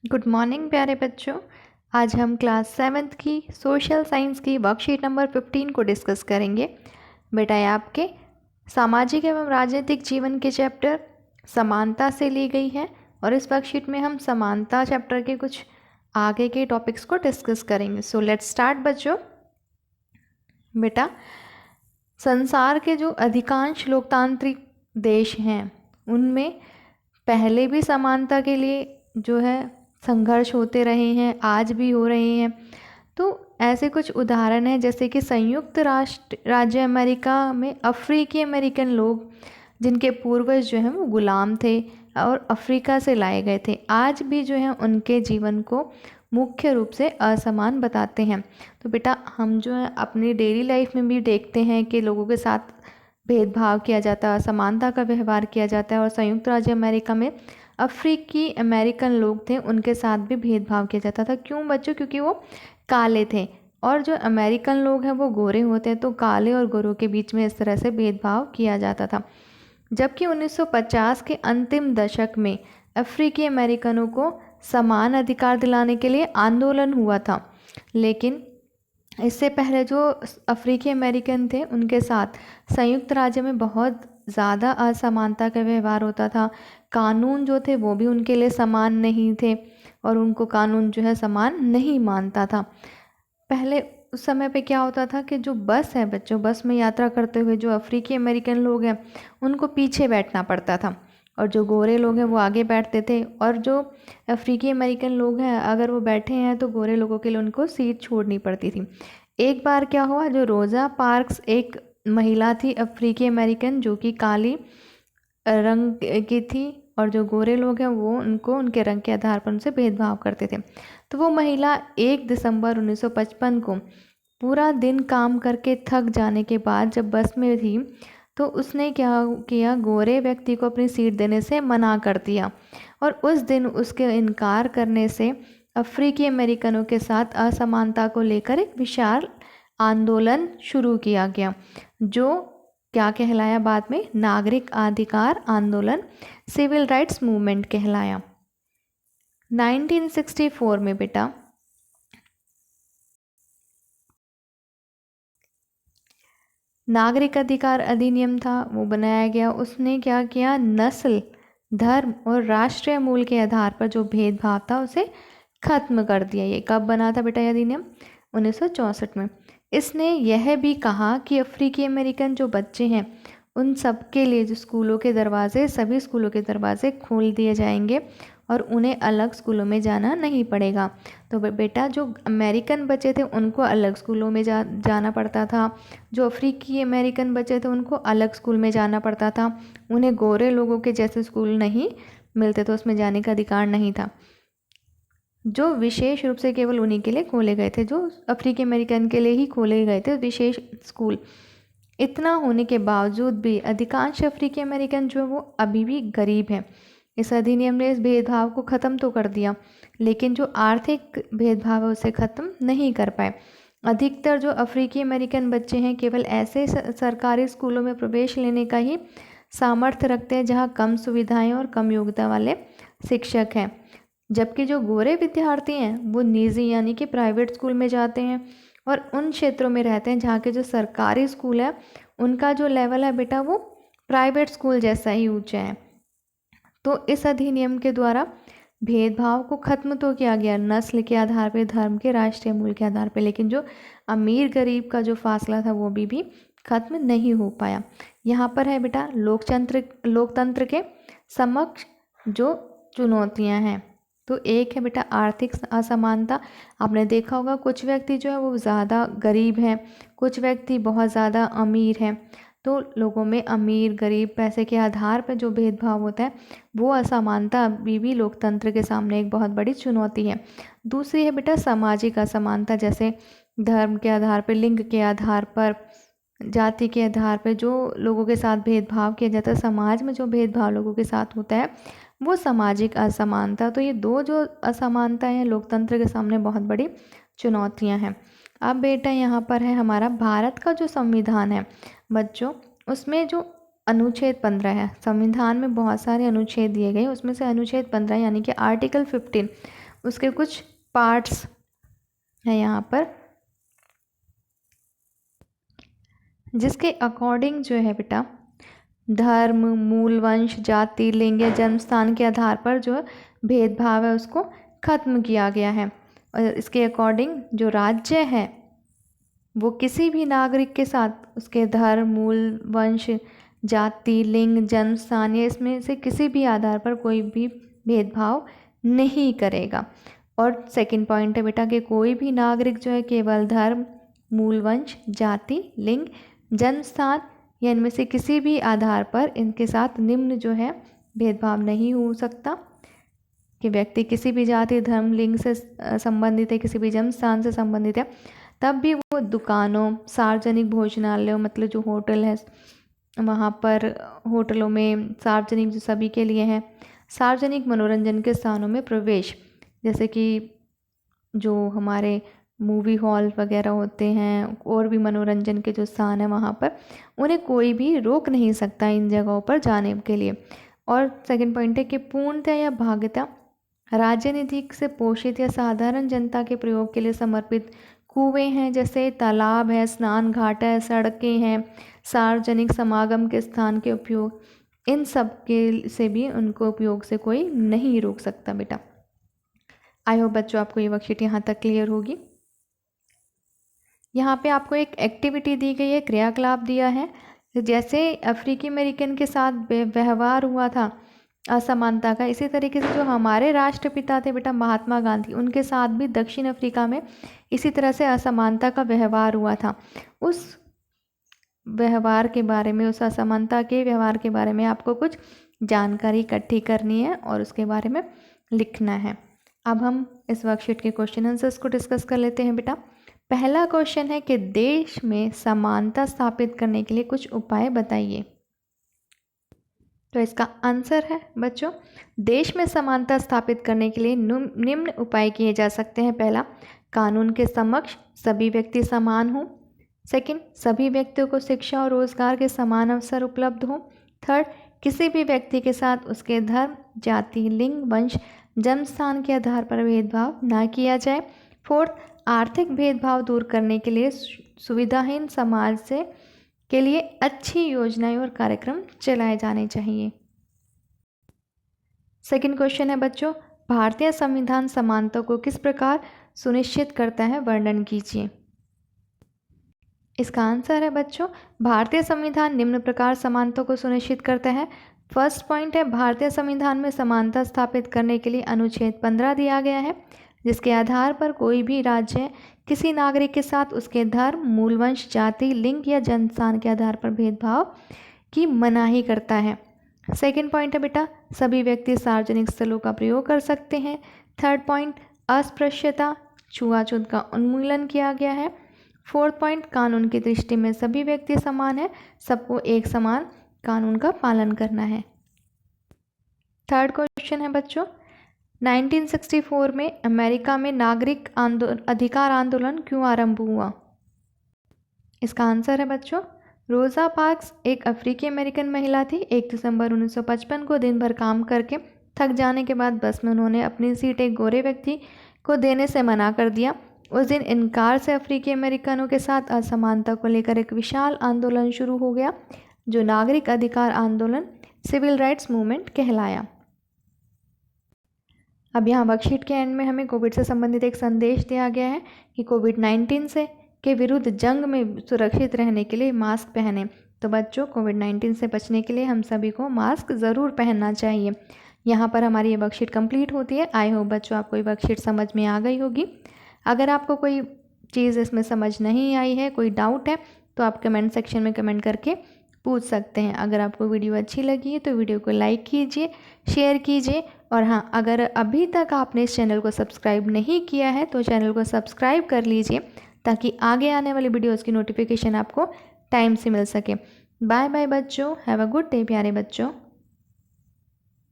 Good morning प्यारे बच्चों। आज हम क्लास 7th की सोशल साइंस की वर्कशीट नंबर 15 को डिस्कस करेंगे। बेटा ये आपके सामाजिक एवं राजनीतिक जीवन के चैप्टर समानता से ली गई है और इस वर्कशीट में हम समानता चैप्टर के कुछ आगे के टॉपिक्स को डिस्कस करेंगे। सो लेट्स स्टार्ट बच्चों। बेटा संसार के जो अधिकांश लोकतांत्रिक देश हैं उनमें पहले भी समानता के लिए जो है संघर्ष होते रहे हैं, आज भी हो रहे हैं। तो ऐसे कुछ उदाहरण हैं जैसे कि संयुक्त राष्ट्र राज्य अमेरिका में अफ्रीकी अमेरिकन लोग जिनके पूर्वज जो हैं वो गुलाम थे और अफ्रीका से लाए गए थे, आज भी जो है उनके जीवन को मुख्य रूप से असमान बताते हैं। तो बेटा हम जो है अपनी डेली लाइफ में भी देखते हैं कि लोगों के साथ भेदभाव किया जाता है, असमानता का व्यवहार किया जाता है और संयुक्त राज्य अमेरिका में अफ्रीकी अमेरिकन लोग थे उनके साथ भी भेदभाव किया जाता था। क्यों बच्चों? क्योंकि वो काले थे और जो अमेरिकन लोग हैं वो गोरे होते हैं, तो काले और गोरों के बीच में इस तरह से भेदभाव किया जाता था। जबकि 1950 के अंतिम दशक में अफ्रीकी अमेरिकनों को समान अधिकार दिलाने के लिए आंदोलन हुआ था, लेकिन इससे पहले जो अफ्रीकी अमेरिकन थे उनके साथ संयुक्त राज्य में बहुत ज़्यादा असमानता का व्यवहार होता था। कानून जो थे वो भी उनके लिए समान नहीं थे और उनको कानून जो है समान नहीं मानता था। पहले उस समय पे क्या होता था कि जो बस है बच्चों, बस में यात्रा करते हुए जो अफ्रीकी अमेरिकन लोग हैं उनको पीछे बैठना पड़ता था और जो गोरे लोग हैं वो आगे बैठते थे, और जो अफ्रीकी अमेरिकन लोग हैं अगर वो बैठे हैं तो गोरे लोगों के लिए उनको सीट छोड़नी पड़ती थी। एक बार क्या हुआ, जो रोज़ा पार्क्स एक महिला थी अफ्रीकी अमेरिकन जो कि काली रंग की थी और जो गोरे लोग हैं वो उनको उनके रंग के आधार पर उनसे भेदभाव करते थे। तो वो महिला 1 दिसंबर 1955 को पूरा दिन काम करके थक जाने के बाद जब बस में थी तो उसने क्या किया, गोरे व्यक्ति को अपनी सीट देने से मना कर दिया और उस दिन उसके इनकार करने से अफ्रीकी अमेरिकनों के साथ असमानता को लेकर एक विशाल आंदोलन शुरू किया गया, जो क्या कहलाया बाद में नागरिक अधिकार आंदोलन, सिविल राइट्स मूवमेंट कहलाया। 1964 में बेटा नागरिक अधिकार अधिनियम था वो बनाया गया। उसने क्या किया, नस्ल, धर्म और राष्ट्रीय मूल के आधार पर जो भेदभाव था उसे खत्म कर दिया। ये कब बना था बेटा ये अधिनियम? 1964 में। इसने यह भी कहा कि अफ्रीकी अमेरिकन जो बच्चे हैं उन सब के लिए जो स्कूलों के दरवाजे, सभी स्कूलों के दरवाजे खोल दिए जाएंगे और उन्हें अलग स्कूलों में जाना नहीं पड़ेगा। तो बेटा जो अमेरिकन बच्चे थे उनको अलग स्कूलों में जाना पड़ता था, जो अफ्रीकी अमेरिकन बच्चे थे उनको अलग स्कूल में जाना पड़ता था। उन्हें गोरे लोगों के जैसे स्कूल नहीं मिलते, तो उसमें जाने का अधिकार नहीं था, जो विशेष रूप से केवल उन्हीं के लिए खोले गए थे, जो अफ्रीकी अमेरिकन के लिए ही खोले गए थे विशेष स्कूल। इतना होने के बावजूद भी अधिकांश अफ्रीकी अमेरिकन जो है वो अभी भी गरीब हैं। इस अधिनियम ने इस भेदभाव को ख़त्म तो कर दिया, लेकिन जो आर्थिक भेदभाव है उसे ख़त्म नहीं कर पाए। अधिकतर जो अफ्रीकी अमेरिकन बच्चे हैं केवल ऐसे सरकारी स्कूलों में प्रवेश लेने का ही सामर्थ्य रखते हैं जहाँ कम सुविधाएं और कम योग्यता वाले शिक्षक हैं, जबकि जो गोरे विद्यार्थी हैं वो निजी यानी कि प्राइवेट स्कूल में जाते हैं और उन क्षेत्रों में रहते हैं जहाँ के जो सरकारी स्कूल है उनका जो लेवल है बेटा वो प्राइवेट स्कूल जैसा ही ऊंचा है। तो इस अधिनियम के द्वारा भेदभाव को खत्म तो किया गया नस्ल के आधार पे, धर्म के, राष्ट्रीय मूल के आधार पे, लेकिन जो अमीर गरीब का जो फासला था वो भी खत्म नहीं हो पाया। यहाँ पर है बेटा लोकतंत्र के समक्ष जो चुनौतियाँ हैं। तो एक है बेटा आर्थिक असमानता। आपने देखा होगा कुछ व्यक्ति जो है वो ज़्यादा गरीब हैं, कुछ व्यक्ति बहुत ज़्यादा अमीर हैं, तो लोगों में अमीर गरीब पैसे के आधार पर जो भेदभाव होता है वो असमानता अभी भी लोकतंत्र के सामने एक बहुत बड़ी चुनौती है। दूसरी है बेटा सामाजिक असमानता, जैसे धर्म के आधार पर, लिंग के आधार पर, जाति के आधार पर जो लोगों के साथ भेदभाव किया जाता है, समाज में जो भेदभाव लोगों के साथ होता है वो सामाजिक असमानता। तो ये दो जो असमानताएं हैं लोकतंत्र के सामने बहुत बड़ी चुनौतियां हैं। अब बेटा यहाँ पर है हमारा भारत का जो संविधान है बच्चों, उसमें जो अनुच्छेद 15 है, संविधान में बहुत सारे अनुच्छेद दिए गए, उसमें से अनुच्छेद 15 यानी कि आर्टिकल 15 उसके कुछ पार्ट्स हैं यहाँ पर, जिसके अकॉर्डिंग जो है बेटा धर्म, मूल वंश, जाति, लिंग या जन्म स्थान के आधार पर जो भेदभाव है उसको खत्म किया गया है। और इसके अकॉर्डिंग जो राज्य है वो किसी भी नागरिक के साथ उसके धर्म, मूल वंश, जाति, लिंग, जन्म स्थान या इसमें से किसी भी आधार पर कोई भी भेदभाव नहीं करेगा। और सेकंड पॉइंट है बेटा कि कोई भी नागरिक जो है केवल धर्म, मूल वंश, जाति, लिंग, जन्म स्थान या इनमें से किसी भी आधार पर इनके साथ निम्न जो है भेदभाव नहीं हो सकता कि व्यक्ति किसी भी जाति, धर्म, लिंग से संबंधित है, किसी भी जन्म स्थान से संबंधित है, तब भी वो दुकानों, सार्वजनिक भोजनालयों मतलब जो होटल है वहाँ पर, होटलों में सार्वजनिक जो सभी के लिए हैं, सार्वजनिक मनोरंजन के स्थानों में प्रवेश, जैसे कि जो हमारे मूवी हॉल वगैरह होते हैं और भी मनोरंजन के जो स्थान हैं वहाँ पर उन्हें कोई भी रोक नहीं सकता इन जगहों पर जाने के लिए। और सेकंड पॉइंट है कि पूर्णतः या भागतः राजनीतिक से पोषित या साधारण जनता के प्रयोग के लिए समर्पित कुएं हैं, जैसे तालाब है, स्नान घाट है, सड़कें हैं, सार्वजनिक समागम के स्थान के उपयोग, इन सब के से भी उनको उपयोग से कोई नहीं रोक सकता बेटा। आई होप बच्चों आपको ये वर्कशीट यहाँ तक क्लियर होगी। यहाँ पे आपको एक एक्टिविटी दी गई है, क्रियाकलाप दिया है। जैसे अफ्रीकी अमेरिकन के साथ व्यवहार हुआ था असमानता का, इसी तरीके से जो हमारे राष्ट्रपिता थे बेटा महात्मा गांधी, उनके साथ भी दक्षिण अफ्रीका में इसी तरह से असमानता का व्यवहार हुआ था। उस व्यवहार के बारे में, उस असमानता के व्यवहार के बारे में आपको कुछ जानकारी इकट्ठी करनी है और उसके बारे में लिखना है। अब हम इस वर्कशीट के क्वेश्चन आंसर्स को डिस्कस कर लेते हैं बेटा। पहला क्वेश्चन है कि देश में समानता स्थापित करने के लिए कुछ उपाय बताइए। तो इसका आंसर है बच्चों, देश में समानता स्थापित करने के लिए निम्न उपाय किए जा सकते हैं। पहला, कानून के समक्ष सभी व्यक्ति समान हों। सेकंड, सभी व्यक्तियों को शिक्षा और रोजगार के समान अवसर उपलब्ध हों। थर्ड, किसी भी व्यक्ति के साथ उसके धर्म, जाति, लिंग, वंश, जन्म स्थान के आधार पर भेदभाव ना किया जाए। फोर्थ, आर्थिक भेदभाव दूर करने के लिए सुविधाहीन समाज से के लिए अच्छी योजनाएं और कार्यक्रम चलाए जाने चाहिए। सेकंड क्वेश्चन है बच्चों, भारतीय संविधान समानता को किस प्रकार सुनिश्चित करता है, वर्णन कीजिए। इसका आंसर है बच्चों, भारतीय संविधान निम्न प्रकार समानता को सुनिश्चित करता है। फर्स्ट पॉइंट है, भारतीय संविधान में समानता स्थापित करने के लिए अनुच्छेद 15 दिया गया है, जिसके आधार पर कोई भी राज्य किसी नागरिक के साथ उसके धर्म, मूल वंश, जाति, लिंग या जन्म स्थान के आधार पर भेदभाव की मनाही करता है। सेकंड पॉइंट है बेटा, सभी व्यक्ति सार्वजनिक स्थलों का प्रयोग कर सकते हैं। थर्ड पॉइंट, अस्पृश्यता, छुआछूत का उन्मूलन किया गया है। फोर्थ पॉइंट, कानून की दृष्टि में सभी व्यक्ति समान है, सबको एक समान कानून का पालन करना है। थर्ड क्वेश्चन है बच्चों, 1964 में अमेरिका में नागरिक अधिकार आंदोलन क्यों आरंभ हुआ। इसका आंसर है बच्चों, रोज़ा पार्क्स एक अफ्रीकी अमेरिकन महिला थी। 1 दिसंबर 1955 को दिन भर काम करके थक जाने के बाद बस में उन्होंने अपनी सीट एक गोरे व्यक्ति को देने से मना कर दिया। उस दिन इनकार से अफ्रीकी अमेरिकनों के साथ असमानता को लेकर एक विशाल आंदोलन शुरू हो गया, जो नागरिक अधिकार आंदोलन, सिविल राइट्स मूवमेंट कहलाया। अब यहाँ वर्कशीट के एंड में हमें कोविड से संबंधित एक संदेश दिया गया है कि कोविड-19 से के विरुद्ध जंग में सुरक्षित रहने के लिए मास्क पहने। तो बच्चों, कोविड-19 से बचने के लिए हम सभी को मास्क ज़रूर पहनना चाहिए। यहाँ पर हमारी ये वर्कशीट कंप्लीट होती है। आई होप बच्चों आपको ये वर्कशीट समझ में आ गई होगी। अगर आपको कोई चीज़ इसमें समझ नहीं आई है, कोई डाउट है, तो आप कमेंट सेक्शन में कमेंट करके पूछ सकते हैं। अगर आपको वीडियो अच्छी लगी है तो वीडियो को लाइक कीजिए, शेयर कीजिए, और हाँ, अगर अभी तक आपने इस चैनल को सब्सक्राइब नहीं किया है तो चैनल को सब्सक्राइब कर लीजिए, ताकि आगे आने वाली वीडियोज़ की नोटिफिकेशन आपको टाइम से मिल सके। बाय बाय बच्चों, हैव अ गुड डे प्यारे बच्चों।